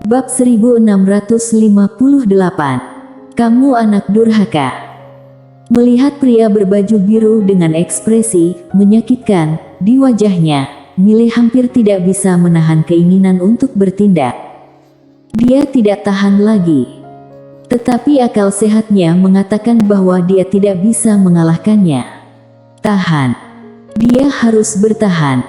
Bab 1658. Kamu anak durhaka. Melihat pria berbaju biru dengan ekspresi menyakitkan di wajahnya, Mile hampir tidak bisa menahan keinginan untuk bertindak. Dia tidak tahan lagi. Tetapi akal sehatnya mengatakan bahwa dia tidak bisa mengalahkannya. Tahan. Dia harus bertahan.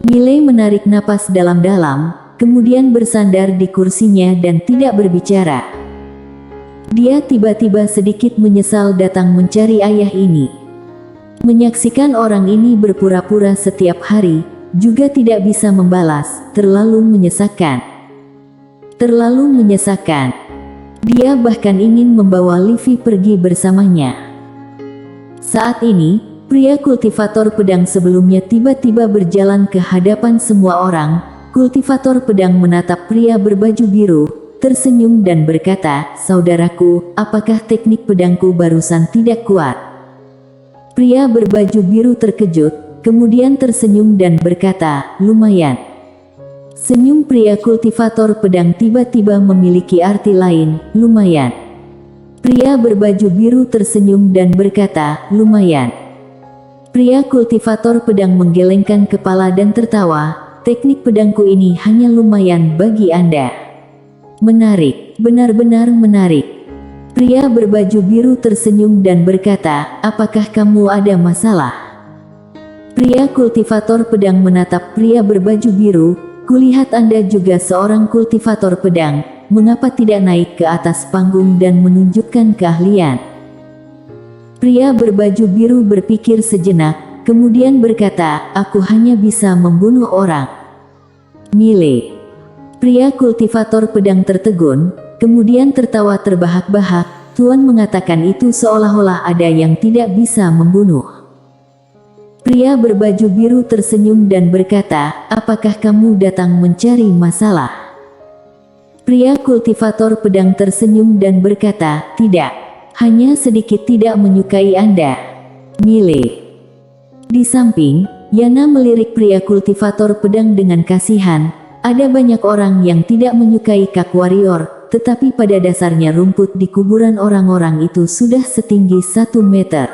Mile menarik napas dalam-dalam, kemudian bersandar di kursinya dan tidak berbicara. Dia tiba-tiba sedikit menyesal datang mencari ayah ini. Menyaksikan orang ini berpura-pura setiap hari, juga tidak bisa membalas, terlalu menyesakan. Terlalu menyesakan. Dia bahkan ingin membawa Livy pergi bersamanya. Saat ini, pria kultivator pedang sebelumnya tiba-tiba berjalan ke hadapan semua orang. Kultivator pedang menatap pria berbaju biru, tersenyum dan berkata, "Saudaraku, apakah teknik pedangku barusan tidak kuat?" Pria berbaju biru terkejut, kemudian tersenyum dan berkata, "Lumayan." Senyum pria kultivator pedang tiba-tiba memiliki arti lain, lumayan. Pria berbaju biru tersenyum dan berkata, "Lumayan." Pria kultivator pedang menggelengkan kepala dan tertawa. "Teknik pedangku ini hanya lumayan bagi Anda." Menarik, benar-benar menarik. Pria berbaju biru tersenyum dan berkata, "Apakah kamu ada masalah?" Pria kultivator pedang menatap pria berbaju biru. "Kulihat Anda juga seorang kultivator pedang, mengapa tidak naik ke atas panggung dan menunjukkan keahlian?" Pria berbaju biru berpikir sejenak. Kemudian berkata, "Aku hanya bisa membunuh orang." Mile. Pria kultivator pedang tertegun, kemudian tertawa terbahak-bahak. Tuan mengatakan itu seolah-olah ada yang tidak bisa membunuh. Pria berbaju biru tersenyum dan berkata, "Apakah kamu datang mencari masalah?" Pria kultivator pedang tersenyum dan berkata, "Tidak. Hanya sedikit tidak menyukai Anda." Mile. Di samping, Yana melirik pria kultivator pedang dengan kasihan. Ada banyak orang yang tidak menyukai kak warrior, tetapi pada dasarnya rumput di kuburan orang-orang itu sudah setinggi 1 meter.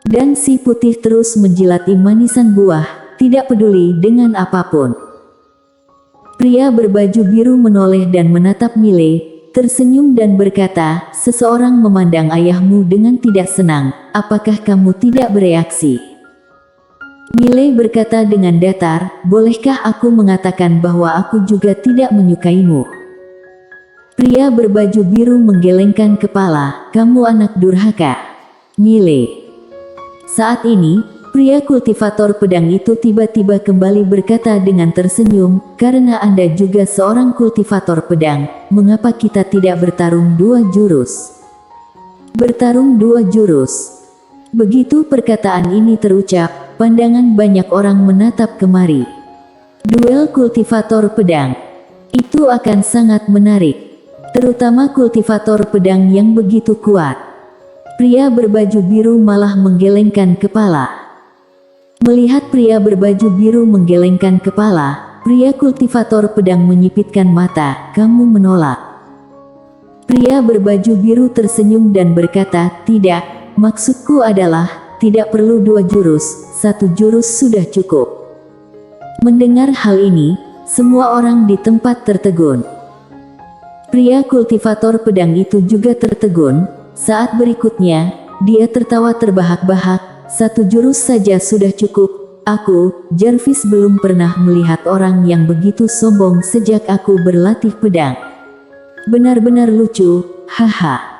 Dan si putih terus menjilati manisan buah, tidak peduli dengan apapun. Pria berbaju biru menoleh dan menatap Mile, tersenyum dan berkata, "Seseorang memandang ayahmu dengan tidak senang, apakah kamu tidak bereaksi?" Mile berkata dengan datar, "Bolehkah aku mengatakan bahwa aku juga tidak menyukaimu?" Pria berbaju biru menggelengkan kepala, "Kamu anak durhaka." Mile. Saat ini, pria kultivator pedang itu tiba-tiba kembali berkata dengan tersenyum, "Karena Anda juga seorang kultivator pedang, mengapa kita tidak bertarung 2 jurus?" Bertarung 2 jurus. Begitu perkataan ini terucap, pandangan banyak orang menatap kemari. Duel kultivator pedang. Itu akan sangat menarik. Terutama kultivator pedang yang begitu kuat. Pria berbaju biru malah menggelengkan kepala. Melihat pria berbaju biru menggelengkan kepala, pria kultivator pedang menyipitkan mata. "Kamu menolak?" Pria berbaju biru tersenyum dan berkata, "Tidak. Maksudku adalah, tidak perlu 2 jurus, 1 jurus sudah cukup." Mendengar hal ini, semua orang di tempat tertegun. Pria kultivator pedang itu juga tertegun. Saat berikutnya, dia tertawa terbahak-bahak, "1 jurus saja sudah cukup. Aku, Jarvis, belum pernah melihat orang yang begitu sombong sejak aku berlatih pedang. Benar-benar lucu, haha."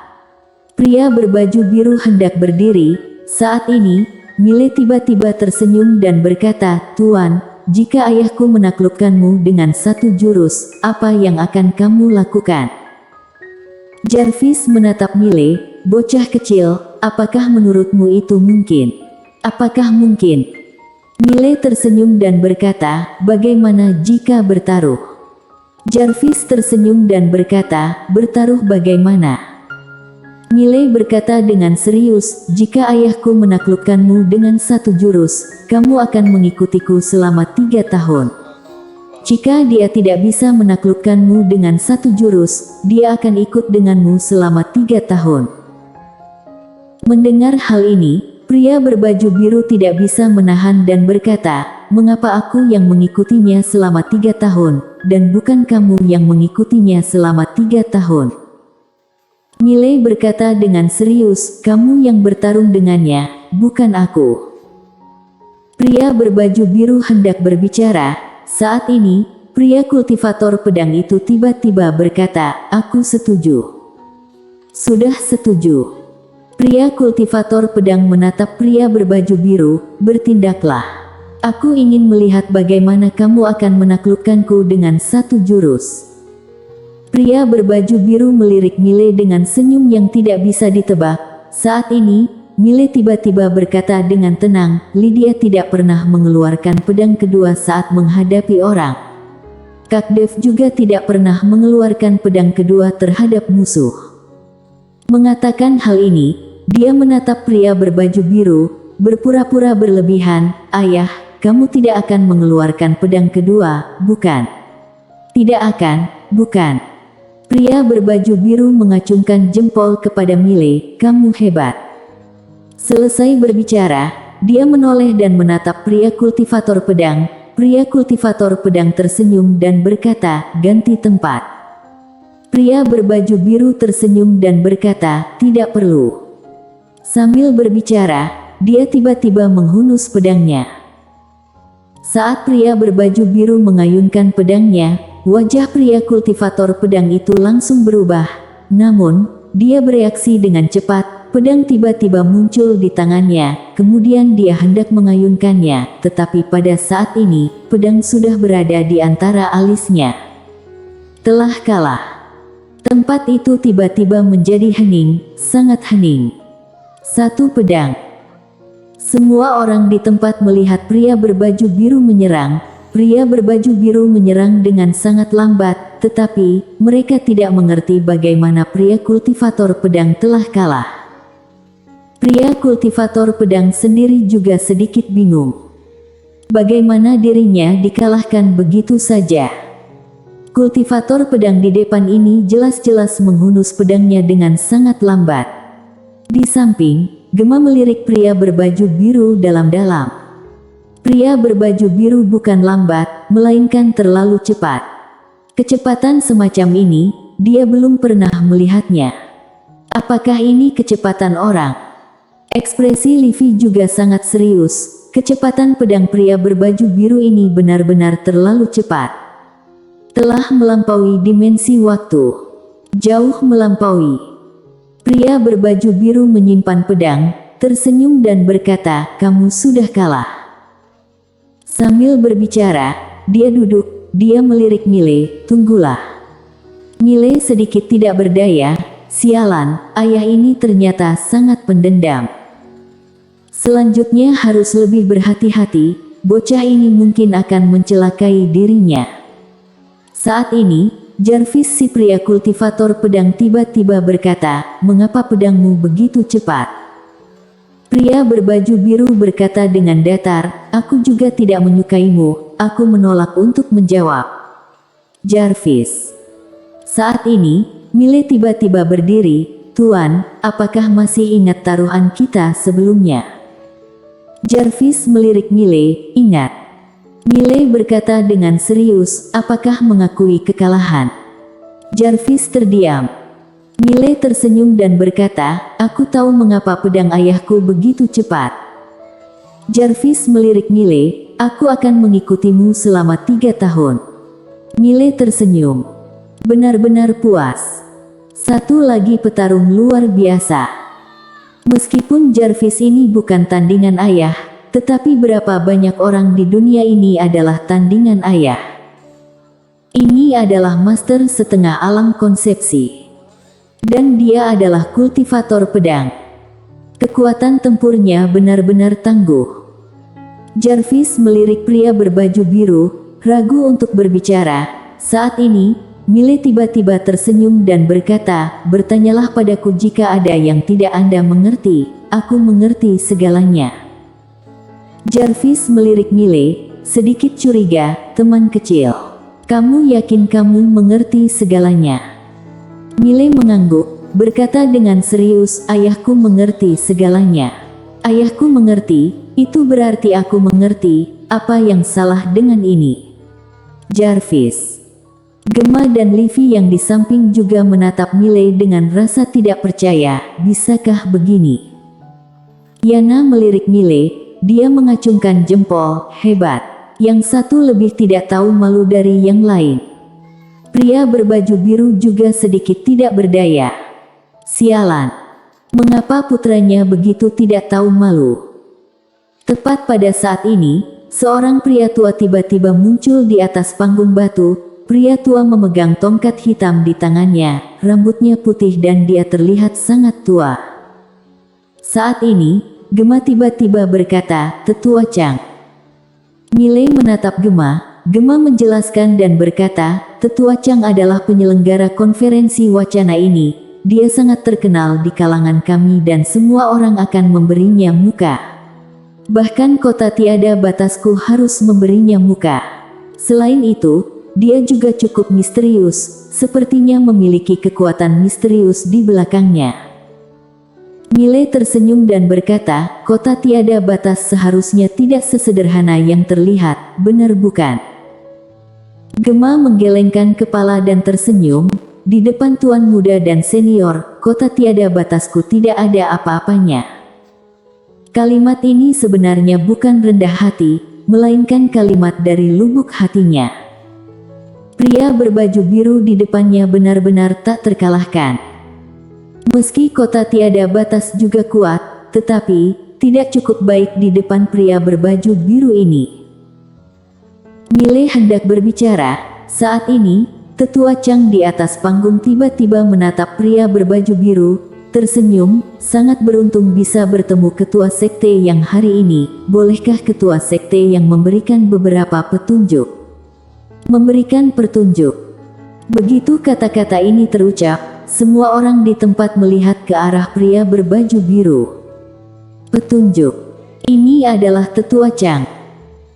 Pria berbaju biru hendak berdiri. Saat ini, Mile tiba-tiba tersenyum dan berkata, "Tuan, jika ayahku menaklukkanmu dengan 1 jurus, apa yang akan kamu lakukan?" Jarvis menatap Mile, "Bocah kecil, apakah menurutmu itu mungkin? Apakah mungkin?" Mile tersenyum dan berkata, "Bagaimana jika bertaruh?" Jarvis tersenyum dan berkata, "Bertaruh bagaimana?" Mile berkata dengan serius, "Jika ayahku menaklukkanmu dengan 1 jurus, kamu akan mengikutiku selama 3 tahun. Jika dia tidak bisa menaklukkanmu dengan satu jurus, dia akan ikut denganmu selama 3 tahun. Mendengar hal ini, pria berbaju biru tidak bisa menahan dan berkata, "Mengapa aku yang mengikutinya selama 3 tahun, dan bukan kamu yang mengikutinya selama 3 tahun?" Miley berkata dengan serius, "Kamu yang bertarung dengannya, bukan aku." Pria berbaju biru hendak berbicara. Saat ini, pria kultivator pedang itu tiba-tiba berkata, "Aku setuju." "Sudah setuju." Pria kultivator pedang menatap pria berbaju biru, "Bertindaklah. Aku ingin melihat bagaimana kamu akan menaklukkanku dengan satu jurus." Pria berbaju biru melirik Miley dengan senyum yang tidak bisa ditebak. Saat ini, Miley tiba-tiba berkata dengan tenang, "Lydia tidak pernah mengeluarkan pedang kedua saat menghadapi orang. Kak Dev juga tidak pernah mengeluarkan pedang kedua terhadap musuh." Mengatakan hal ini, dia menatap pria berbaju biru, berpura-pura berlebihan, "Ayah, kamu tidak akan mengeluarkan pedang kedua, bukan?" "Tidak akan, bukan." Pria berbaju biru mengacungkan jempol kepada Miley, "Kamu hebat." Selesai berbicara, dia menoleh dan menatap pria kultivator pedang. Pria kultivator pedang tersenyum dan berkata, "Ganti tempat." Pria berbaju biru tersenyum dan berkata, "Tidak perlu." Sambil berbicara, dia tiba-tiba menghunus pedangnya. Saat pria berbaju biru mengayunkan pedangnya, wajah pria kultivator pedang itu langsung berubah. Namun, dia bereaksi dengan cepat. Pedang tiba-tiba muncul di tangannya, kemudian dia hendak mengayunkannya, tetapi pada saat ini, pedang sudah berada di antara alisnya. Telah kalah. Tempat itu tiba-tiba menjadi hening, sangat hening. Satu pedang. Semua orang di tempat melihat pria berbaju biru menyerang. Pria berbaju biru menyerang dengan sangat lambat, tetapi mereka tidak mengerti bagaimana pria kultivator pedang telah kalah. Pria kultivator pedang sendiri juga sedikit bingung. Bagaimana dirinya dikalahkan begitu saja? Kultivator pedang di depan ini jelas-jelas menghunus pedangnya dengan sangat lambat. Di samping, gema melirik pria berbaju biru dalam-dalam. Pria berbaju biru bukan lambat, melainkan terlalu cepat. Kecepatan semacam ini, dia belum pernah melihatnya. Apakah ini kecepatan orang? Ekspresi Livy juga sangat serius. Kecepatan pedang pria berbaju biru ini benar-benar terlalu cepat. Telah melampaui dimensi waktu. Jauh melampaui. Pria berbaju biru menyimpan pedang, tersenyum dan berkata, "Kamu sudah kalah." Sambil berbicara, dia duduk, dia melirik Miley, "Tunggulah." Miley sedikit tidak berdaya. Sialan, ayah ini ternyata sangat pendendam. Selanjutnya harus lebih berhati-hati, bocah ini mungkin akan mencelakai dirinya. Saat ini, Jarvis si pria kultivator pedang tiba-tiba berkata, "Mengapa pedangmu begitu cepat?" Pria berbaju biru berkata dengan datar, "Aku juga tidak menyukaimu, aku menolak untuk menjawab." Jarvis. Saat ini, Miley tiba-tiba berdiri, "Tuan, apakah masih ingat taruhan kita sebelumnya?" Jarvis melirik Miley, "Ingat." Miley berkata dengan serius, "Apakah mengakui kekalahan?" Jarvis terdiam. Miley tersenyum dan berkata, "Aku tahu mengapa pedang ayahku begitu cepat." Jarvis melirik Miley, "Aku akan mengikutimu selama 3 tahun." Miley tersenyum. Benar-benar puas. Satu lagi petarung luar biasa. Meskipun Jarvis ini bukan tandingan ayah, tetapi berapa banyak orang di dunia ini adalah tandingan ayah. Ini adalah master setengah alam konsepsi. Dan dia adalah kultivator pedang. Kekuatan tempurnya benar-benar tangguh. Jarvis melirik pria berbaju biru, ragu untuk berbicara. Saat ini, Miley tiba-tiba tersenyum dan berkata, "Bertanyalah padaku jika ada yang tidak Anda mengerti, aku mengerti segalanya." Jarvis melirik Miley, sedikit curiga, "Teman kecil. Kamu yakin kamu mengerti segalanya? Mile mengangguk, berkata dengan serius, ayahku mengerti segalanya. Ayahku mengerti, itu berarti aku mengerti, apa yang salah dengan ini? Jarvis. Gemma dan Livy yang di samping juga menatap Mile dengan rasa tidak percaya, bisakah begini? Yana melirik Mile, dia mengacungkan jempol, hebat. Yang satu lebih tidak tahu malu dari yang lain. Pria berbaju biru juga sedikit tidak berdaya. Sialan. Mengapa putranya begitu tidak tahu malu? Tepat pada saat ini, seorang pria tua tiba-tiba muncul di atas panggung batu. Pria tua memegang tongkat hitam di tangannya, rambutnya putih dan dia terlihat sangat tua. Saat ini, Gemma tiba-tiba berkata, "Tetua Chang." Mile menatap Gemma. Gemma menjelaskan dan berkata, "Tetua Chang adalah penyelenggara konferensi wacana ini. Dia sangat terkenal di kalangan kami dan semua orang akan memberinya muka. Bahkan kota tiada batasku harus memberinya muka. Selain itu, dia juga cukup misterius, sepertinya memiliki kekuatan misterius di belakangnya." Mile tersenyum dan berkata, "Kota tiada batas seharusnya tidak sesederhana yang terlihat, benar bukan?" Gemma menggelengkan kepala dan tersenyum. Di depan tuan muda dan senior, kota tiada batasku tidak ada apa-apanya. Kalimat ini sebenarnya bukan rendah hati, melainkan kalimat dari lubuk hatinya. Pria berbaju biru di depannya benar-benar tak terkalahkan. Meski kota tiada batas juga kuat, tetapi tidak cukup baik di depan pria berbaju biru ini. Mile hendak berbicara. Saat ini, Tetua Chang di atas panggung tiba-tiba menatap pria berbaju biru, tersenyum, sangat beruntung bisa bertemu ketua sekte yang hari ini. Bolehkah ketua sekte yang memberikan beberapa petunjuk? Memberikan petunjuk. Begitu kata-kata ini terucap, semua orang di tempat melihat ke arah pria berbaju biru. Petunjuk. Ini adalah Tetua Chang.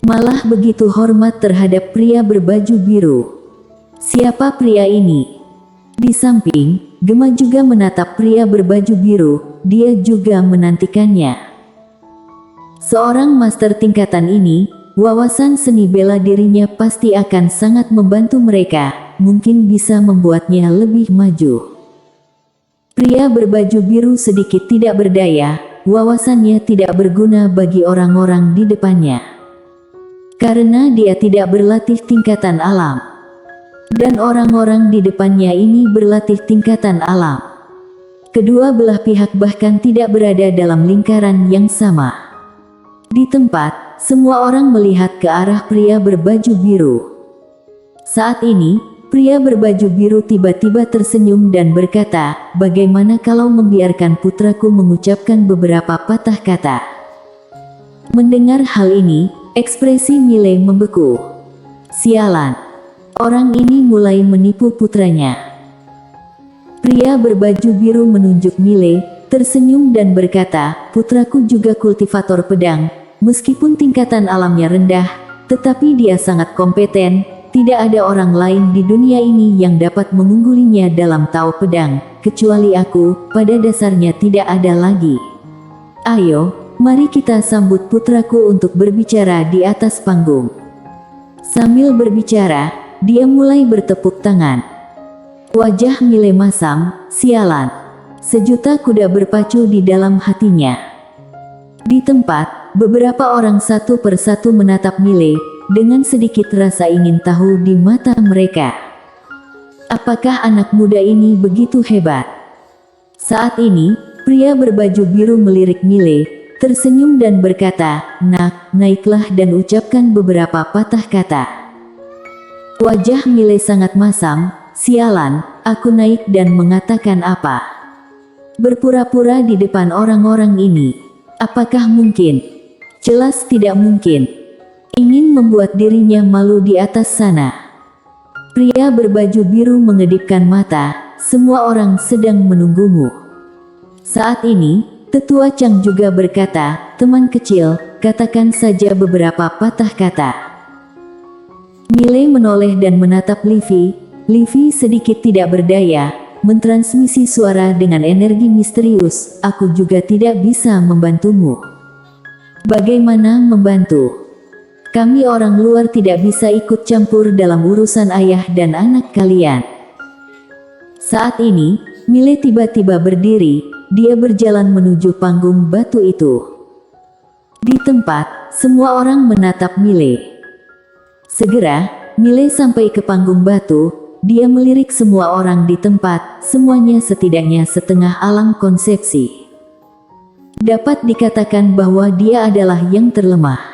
Malah begitu hormat terhadap pria berbaju biru. Siapa pria ini? Di samping, Gemma juga menatap pria berbaju biru, dia juga menantikannya. Seorang master tingkatan ini, wawasan seni bela dirinya pasti akan sangat membantu mereka, mungkin bisa membuatnya lebih maju. Pria berbaju biru sedikit tidak berdaya, wawasannya tidak berguna bagi orang-orang di depannya. Karena dia tidak berlatih tingkatan alam. Dan orang-orang di depannya ini berlatih tingkatan alam. Kedua belah pihak bahkan tidak berada dalam lingkaran yang sama. Di tempat, semua orang melihat ke arah pria berbaju biru. Saat ini, pria berbaju biru tiba-tiba tersenyum dan berkata, "Bagaimana kalau membiarkan putraku mengucapkan beberapa patah kata?" Mendengar hal ini, ekspresi Mile membeku. Sialan. Orang ini mulai menipu putranya. Pria berbaju biru menunjuk Mile, tersenyum dan berkata, "Putraku juga kultivator pedang. Meskipun tingkatan alamnya rendah, tetapi dia sangat kompeten. Tidak ada orang lain di dunia ini yang dapat mengunggulinya dalam tahu pedang, kecuali aku, pada dasarnya tidak ada lagi. Ayo, mari kita sambut putraku untuk berbicara di atas panggung." Sambil berbicara, dia mulai bertepuk tangan. Wajah Mile masam, sialan. Sejuta kuda berpacu di dalam hatinya. Di tempat, beberapa orang satu persatu menatap Mile, dengan sedikit rasa ingin tahu di mata mereka. Apakah anak muda ini begitu hebat? Saat ini, pria berbaju biru melirik Mile, tersenyum dan berkata, "Nak, naiklah dan ucapkan beberapa patah kata." Wajah Mile sangat masam, sialan, aku naik dan mengatakan apa? Berpura-pura di depan orang-orang ini. Apakah mungkin? Jelas tidak mungkin. Ingin membuat dirinya malu di atas sana. Pria berbaju biru mengedipkan mata, semua orang sedang menunggumu. Saat ini, Tetua Chang juga berkata, "Teman kecil, katakan saja beberapa patah kata." Mile menoleh dan menatap Livy. Livy sedikit tidak berdaya, mentransmisi suara dengan energi misterius. Aku juga tidak bisa membantumu. Bagaimana membantu? Kami orang luar tidak bisa ikut campur dalam urusan ayah dan anak kalian. Saat ini, Mile tiba-tiba berdiri. Dia berjalan menuju panggung batu itu. Di tempat, semua orang menatap Mile. Segera, Mile sampai ke panggung batu. Dia melirik semua orang di tempat, semuanya setidaknya setengah alam konsepsi. Dapat dikatakan bahwa dia adalah yang terlemah.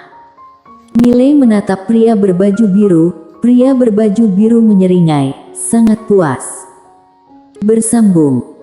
Mile menatap pria berbaju biru. Pria berbaju biru menyeringai, sangat puas. Bersambung.